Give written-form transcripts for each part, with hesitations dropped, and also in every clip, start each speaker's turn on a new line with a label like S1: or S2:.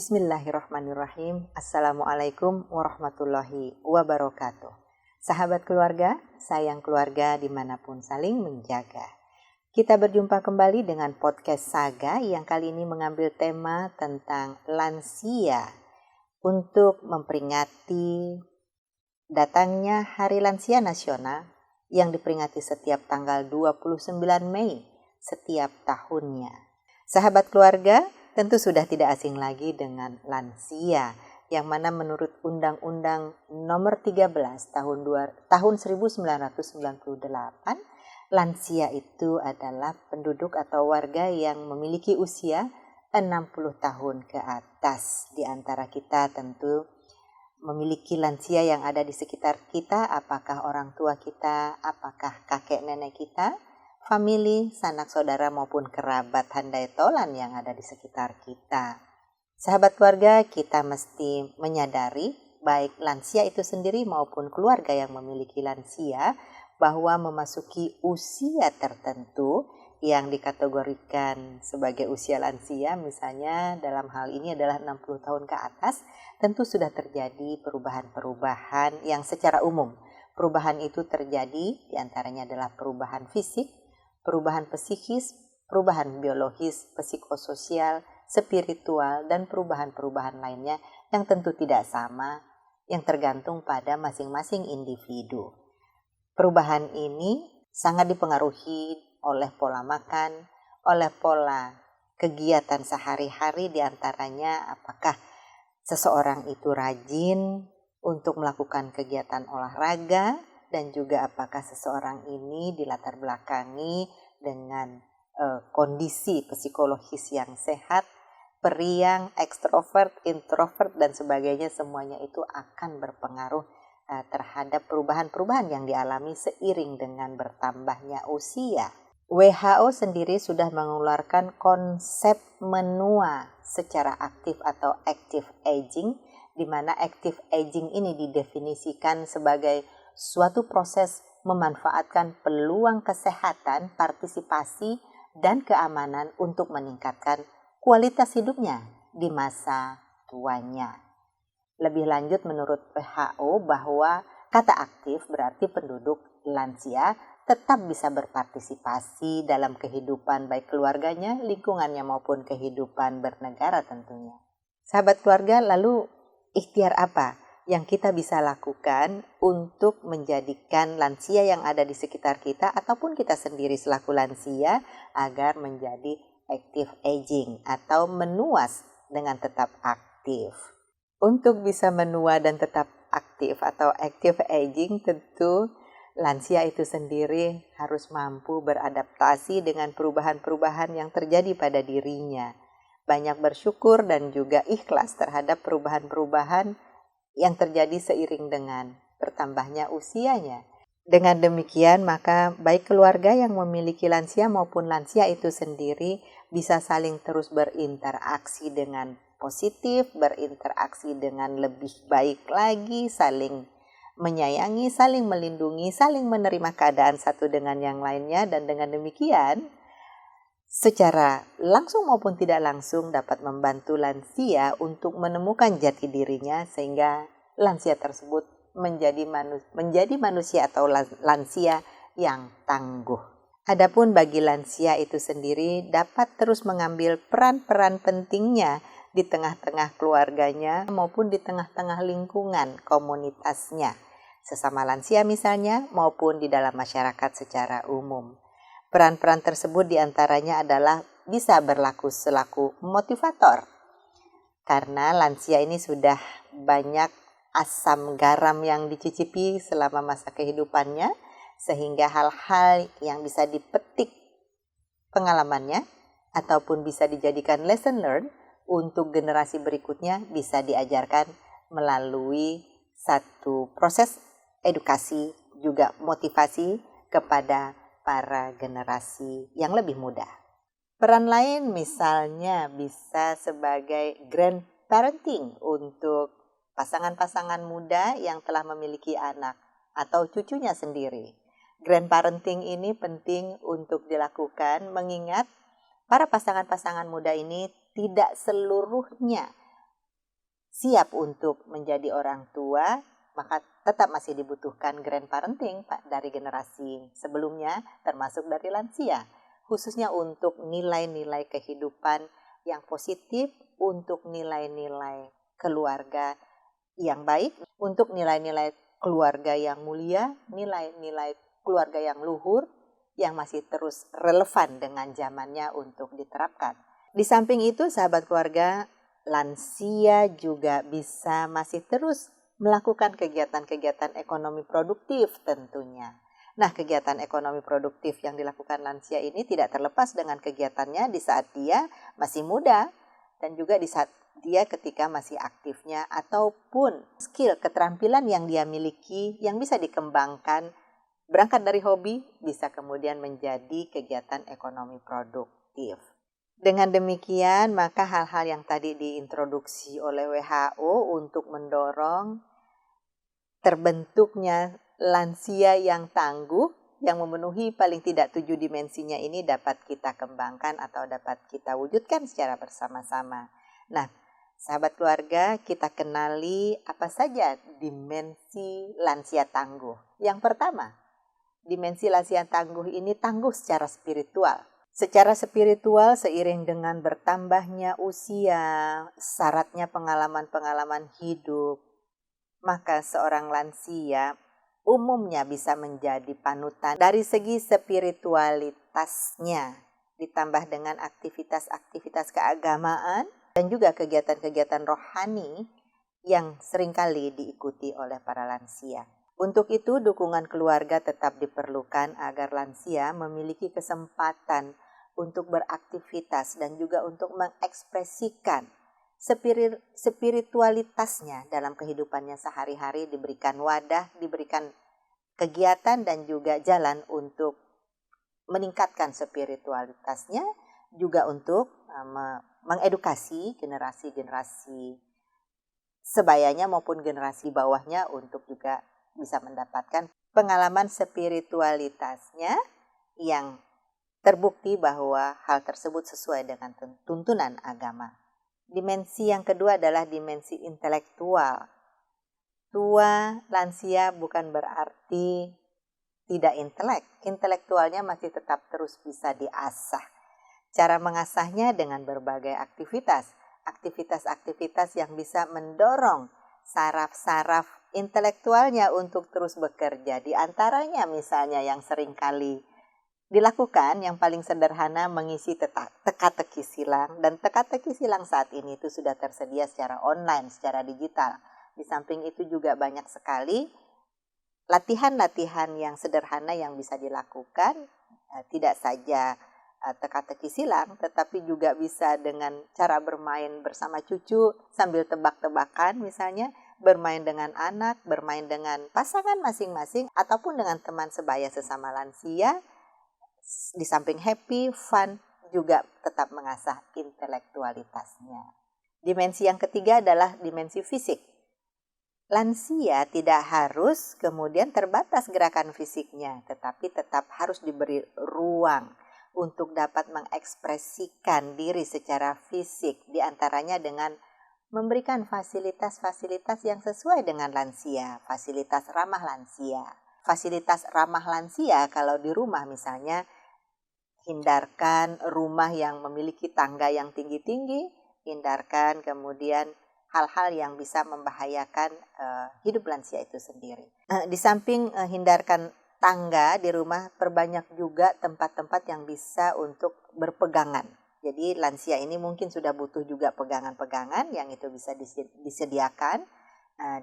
S1: Bismillahirrahmanirrahim. Assalamualaikum warahmatullahi wabarakatuh. Sahabat keluarga, sayang keluarga dimanapun saling menjaga. Kita berjumpa kembali dengan podcast Saga yang kali ini mengambil tema tentang lansia untuk memperingati datangnya Hari Lansia Nasional yang diperingati setiap tanggal 29 Mei setiap tahunnya. Sahabat keluarga, tentu sudah tidak asing lagi dengan lansia, yang mana menurut Undang-Undang Nomor 13 tahun 1998, lansia itu adalah penduduk atau warga yang memiliki usia 60 tahun ke atas. Di antara kita tentu memiliki lansia yang ada di sekitar kita, apakah orang tua kita, apakah kakek nenek kita, famili, sanak saudara maupun kerabat handai tolan yang ada di sekitar kita. Sahabat keluarga, kita mesti menyadari baik lansia itu sendiri maupun keluarga yang memiliki lansia bahwa memasuki usia tertentu yang dikategorikan sebagai usia lansia, misalnya dalam hal ini adalah 60 tahun ke atas, tentu sudah terjadi perubahan-perubahan yang secara umum. Perubahan itu terjadi diantaranya adalah perubahan fisik, perubahan psikis, perubahan biologis, psikososial, spiritual, dan perubahan-perubahan lainnya yang tentu tidak sama, yang tergantung pada masing-masing individu. Perubahan ini sangat dipengaruhi oleh pola makan, oleh pola kegiatan sehari-hari, diantaranya apakah seseorang itu rajin untuk melakukan kegiatan olahraga, dan juga apakah seseorang ini dilatar belakangi dengan kondisi psikologis yang sehat, periang, ekstrovert, introvert, dan sebagainya. Semuanya itu akan berpengaruh terhadap perubahan-perubahan yang dialami seiring dengan bertambahnya usia. WHO sendiri sudah mengeluarkan konsep menua secara aktif atau active aging, di mana active aging ini didefinisikan sebagai suatu proses memanfaatkan peluang kesehatan, partisipasi, dan keamanan untuk meningkatkan kualitas hidupnya di masa tuanya. Lebih lanjut, menurut WHO bahwa kata aktif berarti penduduk lansia tetap bisa berpartisipasi dalam kehidupan baik keluarganya, lingkungannya maupun kehidupan bernegara tentunya. Sahabat keluarga, lalu ikhtiar apa yang kita bisa lakukan untuk menjadikan lansia yang ada di sekitar kita ataupun kita sendiri selaku lansia agar menjadi active aging atau menuas dengan tetap aktif. Untuk bisa menua dan tetap aktif atau active aging, tentu lansia itu sendiri harus mampu beradaptasi dengan perubahan-perubahan yang terjadi pada dirinya. Banyak bersyukur dan juga ikhlas terhadap perubahan-perubahan yang terjadi seiring dengan bertambahnya usianya. Dengan demikian, maka baik keluarga yang memiliki lansia maupun lansia itu sendiri bisa saling terus berinteraksi dengan positif, berinteraksi dengan lebih baik lagi, saling menyayangi, saling melindungi, saling menerima keadaan satu dengan yang lainnya, dan dengan demikian secara langsung maupun tidak langsung dapat membantu lansia untuk menemukan jati dirinya sehingga lansia tersebut menjadi manusia atau lansia yang tangguh. Adapun bagi lansia itu sendiri dapat terus mengambil peran-peran pentingnya di tengah-tengah keluarganya maupun di tengah-tengah lingkungan komunitasnya, sesama lansia misalnya, maupun di dalam masyarakat secara umum. Peran-peran tersebut diantaranya adalah bisa berlaku selaku motivator, karena lansia ini sudah banyak asam garam yang dicicipi selama masa kehidupannya, sehingga hal-hal yang bisa dipetik pengalamannya ataupun bisa dijadikan lesson learned untuk generasi berikutnya bisa diajarkan melalui satu proses edukasi juga motivasi kepada para generasi yang lebih muda. Peran lain misalnya bisa sebagai grandparenting untuk pasangan-pasangan muda yang telah memiliki anak atau cucunya sendiri. Grandparenting ini penting untuk dilakukan mengingat para pasangan-pasangan muda ini tidak seluruhnya siap untuk menjadi orang tua, maka tetap masih dibutuhkan grandparenting Pak dari generasi sebelumnya, termasuk dari lansia, khususnya untuk nilai-nilai kehidupan yang positif, untuk nilai-nilai keluarga yang baik, untuk nilai-nilai keluarga yang mulia, nilai-nilai keluarga yang luhur, yang masih terus relevan dengan zamannya untuk diterapkan. Di samping itu, sahabat keluarga, lansia juga bisa masih terus melakukan kegiatan-kegiatan ekonomi produktif tentunya. Nah, kegiatan ekonomi produktif yang dilakukan lansia ini tidak terlepas dengan kegiatannya di saat dia masih muda dan juga di saat dia ketika masih aktifnya, ataupun skill keterampilan yang dia miliki yang bisa dikembangkan berangkat dari hobi bisa kemudian menjadi kegiatan ekonomi produktif. Dengan demikian, maka hal-hal yang tadi diintroduksi oleh WHO untuk mendorong terbentuknya lansia yang tangguh, yang memenuhi paling tidak 7 dimensinya ini dapat kita kembangkan atau dapat kita wujudkan secara bersama-sama. Nah, sahabat keluarga, kita kenali apa saja dimensi lansia tangguh. Yang pertama, dimensi lansia tangguh ini tangguh secara spiritual. Secara spiritual, seiring dengan bertambahnya usia, syaratnya pengalaman-pengalaman hidup, maka seorang lansia umumnya bisa menjadi panutan dari segi spiritualitasnya, ditambah dengan aktivitas-aktivitas keagamaan dan juga kegiatan-kegiatan rohani yang seringkali diikuti oleh para lansia. Untuk itu, dukungan keluarga tetap diperlukan agar lansia memiliki kesempatan untuk beraktivitas dan juga untuk mengekspresikan spiritualitasnya dalam kehidupannya sehari-hari, diberikan wadah, diberikan kegiatan dan juga jalan untuk meningkatkan spiritualitasnya, juga untuk mengedukasi generasi-generasi sebayanya maupun generasi bawahnya untuk juga bisa mendapatkan pengalaman spiritualitasnya yang terbukti bahwa hal tersebut sesuai dengan tuntunan agama. Dimensi yang kedua adalah dimensi intelektual. Tua lansia bukan berarti tidak intelek. Intelektualnya masih tetap terus bisa diasah. Cara mengasahnya dengan berbagai aktivitas. Aktivitas-aktivitas yang bisa mendorong saraf-saraf intelektualnya untuk terus bekerja. Di antaranya misalnya yang seringkali dilakukan yang paling sederhana mengisi teka-teki silang, dan teka-teki silang saat ini itu sudah tersedia secara online, secara digital. Di samping itu juga banyak sekali latihan-latihan yang sederhana yang bisa dilakukan, tidak saja teka-teki silang, tetapi juga bisa dengan cara bermain bersama cucu sambil tebak-tebakan misalnya, bermain dengan anak, bermain dengan pasangan masing-masing, ataupun dengan teman sebaya sesama lansia. Di samping happy, fun, juga tetap mengasah intelektualitasnya. Dimensi yang ketiga adalah dimensi fisik. Lansia tidak harus kemudian terbatas gerakan fisiknya, tetapi tetap harus diberi ruang untuk dapat mengekspresikan diri secara fisik, diantaranya dengan memberikan fasilitas-fasilitas yang sesuai dengan lansia, fasilitas ramah lansia. Fasilitas ramah lansia kalau di rumah misalnya, hindarkan rumah yang memiliki tangga yang tinggi-tinggi, hindarkan kemudian hal-hal yang bisa membahayakan hidup lansia itu sendiri. Di samping hindarkan tangga di rumah, perbanyak juga tempat-tempat yang bisa untuk berpegangan. Jadi lansia ini mungkin sudah butuh juga pegangan-pegangan yang itu bisa disediakan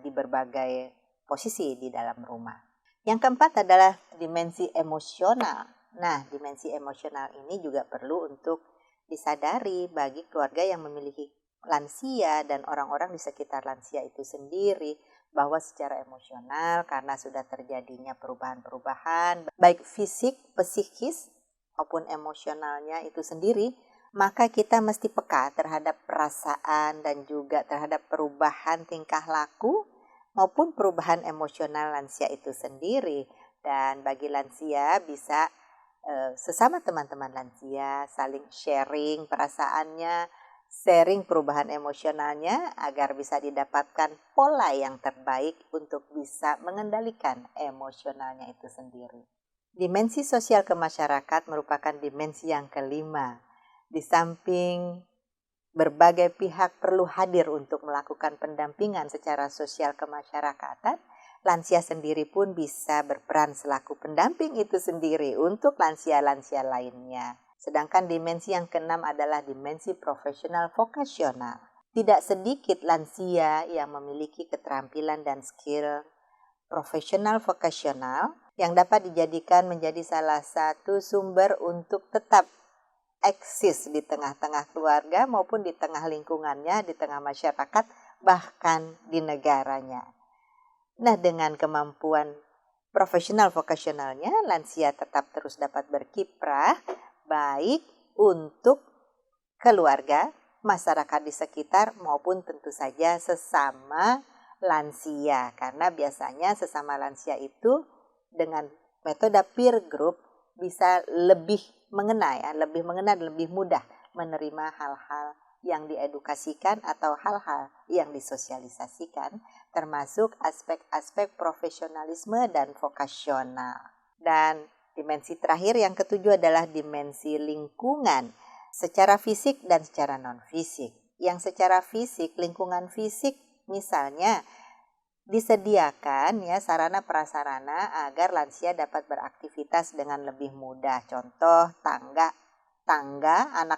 S1: di berbagai posisi di dalam rumah. Yang keempat adalah dimensi emosional. Nah, dimensi emosional ini juga perlu untuk disadari bagi keluarga yang memiliki lansia dan orang-orang di sekitar lansia itu sendiri, bahwa secara emosional karena sudah terjadinya perubahan-perubahan baik fisik, psikis maupun emosionalnya itu sendiri, maka kita mesti peka terhadap perasaan dan juga terhadap perubahan tingkah laku maupun perubahan emosional lansia itu sendiri. Dan bagi lansia bisa sesama teman-teman lansia saling sharing perasaannya, sharing perubahan emosionalnya agar bisa didapatkan pola yang terbaik untuk bisa mengendalikan emosionalnya itu sendiri. Dimensi sosial ke masyarakat merupakan dimensi yang kelima. Di samping berbagai pihak perlu hadir untuk melakukan pendampingan secara sosial kemasyarakatan, lansia sendiri pun bisa berperan selaku pendamping itu sendiri untuk lansia-lansia lainnya. Sedangkan dimensi yang keenam adalah dimensi profesional vokasional. Tidak sedikit lansia yang memiliki keterampilan dan skill profesional vokasional yang dapat dijadikan menjadi salah satu sumber untuk tetap eksis di tengah-tengah keluarga maupun di tengah lingkungannya, di tengah masyarakat, bahkan di negaranya. Nah, dengan kemampuan profesional vokasionalnya, lansia tetap terus dapat berkiprah baik untuk keluarga, masyarakat di sekitar maupun tentu saja sesama lansia. Karena biasanya sesama lansia itu dengan metode peer group bisa lebih mengena lebih mudah menerima hal-hal yang diedukasikan atau hal-hal yang disosialisasikan, termasuk aspek-aspek profesionalisme dan vokasional. Dan dimensi terakhir yang ketujuh adalah dimensi lingkungan, secara fisik dan secara non-fisik. Yang secara fisik, lingkungan fisik misalnya disediakan sarana prasarana agar lansia dapat beraktivitas dengan lebih mudah. Contoh anak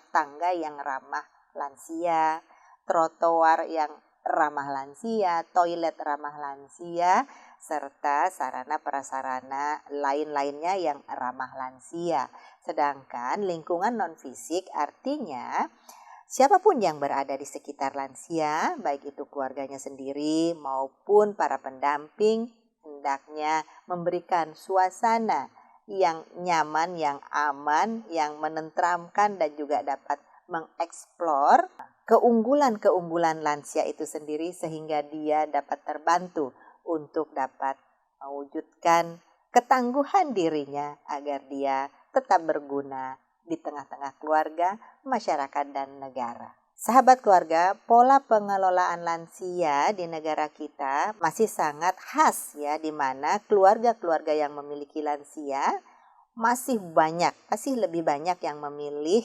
S1: tangga yang ramah lansia, trotoar yang ramah lansia, toilet ramah lansia, serta sarana prasarana lain-lainnya yang ramah lansia. Sedangkan lingkungan non-fisik artinya siapapun yang berada di sekitar lansia, baik itu keluarganya sendiri maupun para pendamping, hendaknya memberikan suasana yang nyaman, yang aman, yang menenteramkan dan juga dapat mengeksplor keunggulan-keunggulan lansia itu sendiri sehingga dia dapat terbantu untuk dapat mewujudkan ketangguhan dirinya agar dia tetap berguna di tengah-tengah keluarga, masyarakat, dan negara. Sahabat keluarga, pola pengelolaan lansia di negara kita masih sangat khas di mana keluarga-keluarga yang memiliki lansia masih lebih banyak yang memilih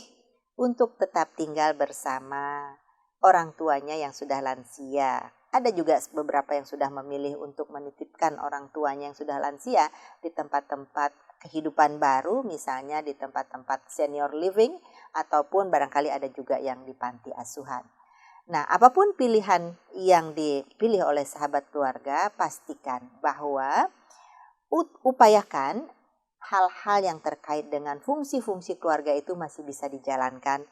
S1: untuk tetap tinggal bersama orang tuanya yang sudah lansia. Ada juga beberapa yang sudah memilih untuk menitipkan orang tuanya yang sudah lansia di tempat-tempat kehidupan baru, misalnya di tempat-tempat senior living, ataupun barangkali ada juga yang di panti asuhan. Nah, apapun pilihan yang dipilih oleh sahabat keluarga, pastikan bahwa upayakan hal-hal yang terkait dengan fungsi-fungsi keluarga itu masih bisa dijalankan,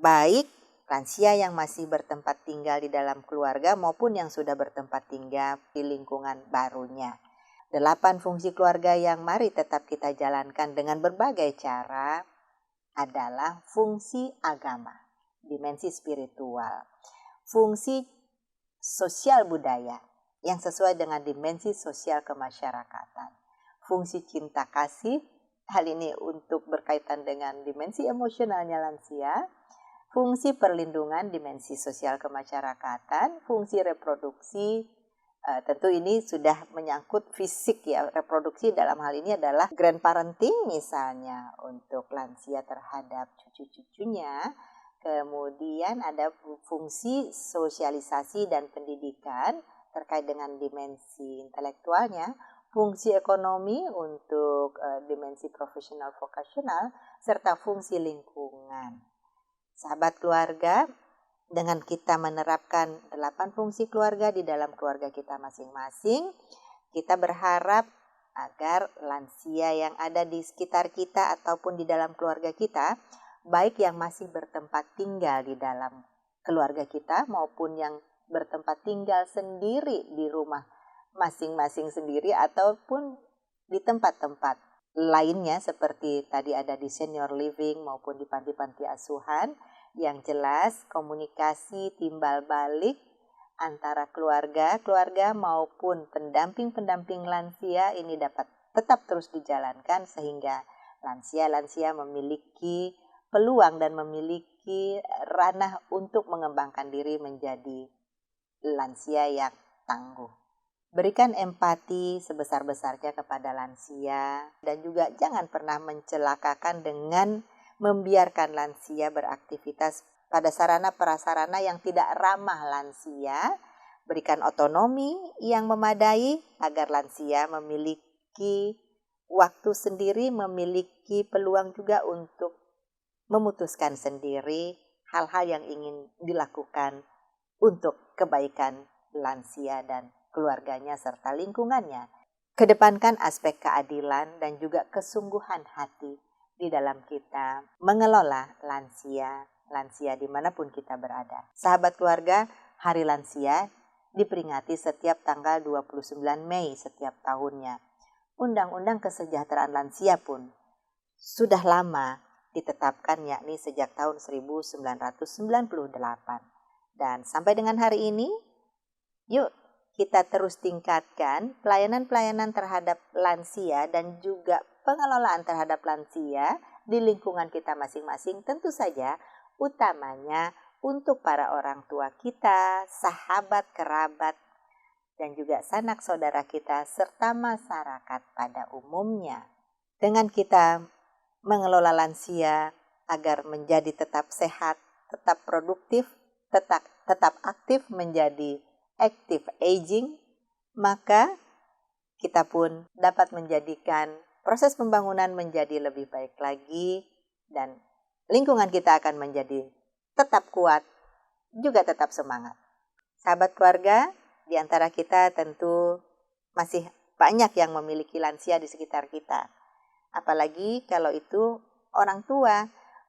S1: baik lansia yang masih bertempat tinggal di dalam keluarga maupun yang sudah bertempat tinggal di lingkungan barunya. 8 fungsi keluarga yang mari tetap kita jalankan dengan berbagai cara adalah fungsi agama, dimensi spiritual, fungsi sosial budaya yang sesuai dengan dimensi sosial kemasyarakatan, fungsi cinta kasih, hal ini untuk berkaitan dengan dimensi emosionalnya lansia, fungsi perlindungan, dimensi sosial kemasyarakatan, fungsi reproduksi. Tentu ini sudah menyangkut fisik reproduksi dalam hal ini adalah grandparenting misalnya untuk lansia terhadap cucu-cucunya. Kemudian ada fungsi sosialisasi dan pendidikan terkait dengan dimensi intelektualnya, fungsi ekonomi untuk dimensi profesional vokasional, serta fungsi lingkungan. Sahabat keluarga, dengan kita menerapkan 8 fungsi keluarga di dalam keluarga kita masing-masing, kita berharap agar lansia yang ada di sekitar kita ataupun di dalam keluarga kita, baik yang masih bertempat tinggal di dalam keluarga kita maupun yang bertempat tinggal sendiri di rumah masing-masing sendiri ataupun di tempat-tempat lainnya seperti tadi ada di senior living maupun di panti-panti asuhan. Yang jelas komunikasi timbal balik antara keluarga maupun pendamping-pendamping lansia ini dapat tetap terus dijalankan sehingga lansia-lansia memiliki peluang dan memiliki ranah untuk mengembangkan diri menjadi lansia yang tangguh. Berikan empati sebesar-besarnya kepada lansia dan juga jangan pernah mencelakakan dengan membiarkan lansia beraktivitas pada sarana prasarana yang tidak ramah lansia. Berikan otonomi yang memadai agar lansia memiliki waktu sendiri, memiliki peluang juga untuk memutuskan sendiri hal-hal yang ingin dilakukan untuk kebaikan lansia dan keluarganya serta lingkungannya. Kedepankan aspek keadilan dan juga kesungguhan hati di dalam kita mengelola lansia dimanapun kita berada. Sahabat keluarga, Hari Lansia diperingati setiap tanggal 29 Mei setiap tahunnya. Undang-Undang Kesejahteraan Lansia pun sudah lama ditetapkan, yakni sejak tahun 1998. Dan sampai dengan hari ini, yuk kita terus tingkatkan pelayanan-pelayanan terhadap lansia dan juga pengelolaan terhadap lansia di lingkungan kita masing-masing, tentu saja utamanya untuk para orang tua kita, sahabat, kerabat, dan juga sanak saudara kita, serta masyarakat pada umumnya. Dengan kita mengelola lansia agar menjadi tetap sehat, tetap produktif, tetap aktif menjadi active aging, maka kita pun dapat menjadikan proses pembangunan menjadi lebih baik lagi dan lingkungan kita akan menjadi tetap kuat, juga tetap semangat. Sahabat keluarga, di antara kita tentu masih banyak yang memiliki lansia di sekitar kita. Apalagi kalau itu orang tua.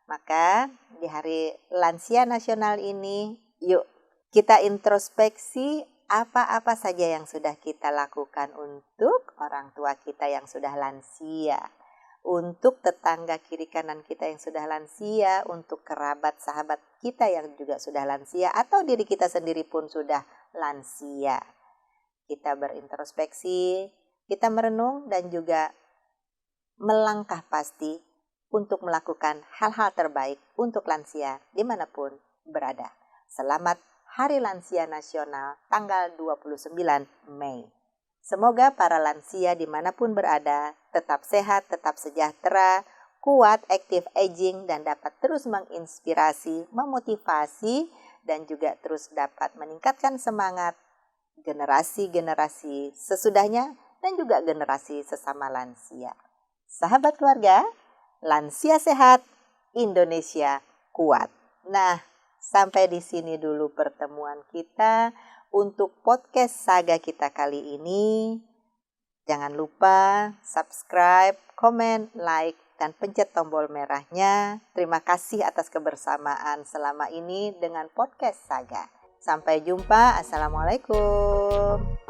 S1: Maka di Hari Lansia Nasional ini, yuk kita introspeksi apa-apa saja yang sudah kita lakukan untuk orang tua kita yang sudah lansia, untuk tetangga kiri kanan kita yang sudah lansia, untuk kerabat sahabat kita yang juga sudah lansia, atau diri kita sendiri pun sudah lansia. Kita berintrospeksi, kita merenung dan juga melangkah pasti untuk melakukan hal-hal terbaik untuk lansia dimanapun berada. Selamat Hari Lansia Nasional tanggal 29 Mei. Semoga para lansia dimanapun berada tetap sehat, tetap sejahtera, kuat, active aging, dan dapat terus menginspirasi, memotivasi, dan juga terus dapat meningkatkan semangat generasi-generasi sesudahnya dan juga generasi sesama lansia. Sahabat keluarga, lansia sehat, Indonesia kuat. Nah, sampai di sini dulu pertemuan kita untuk podcast saga kita kali ini. Jangan lupa subscribe, komen, like, dan pencet tombol merahnya. Terima kasih atas kebersamaan selama ini dengan podcast saga. Sampai jumpa. Assalamualaikum.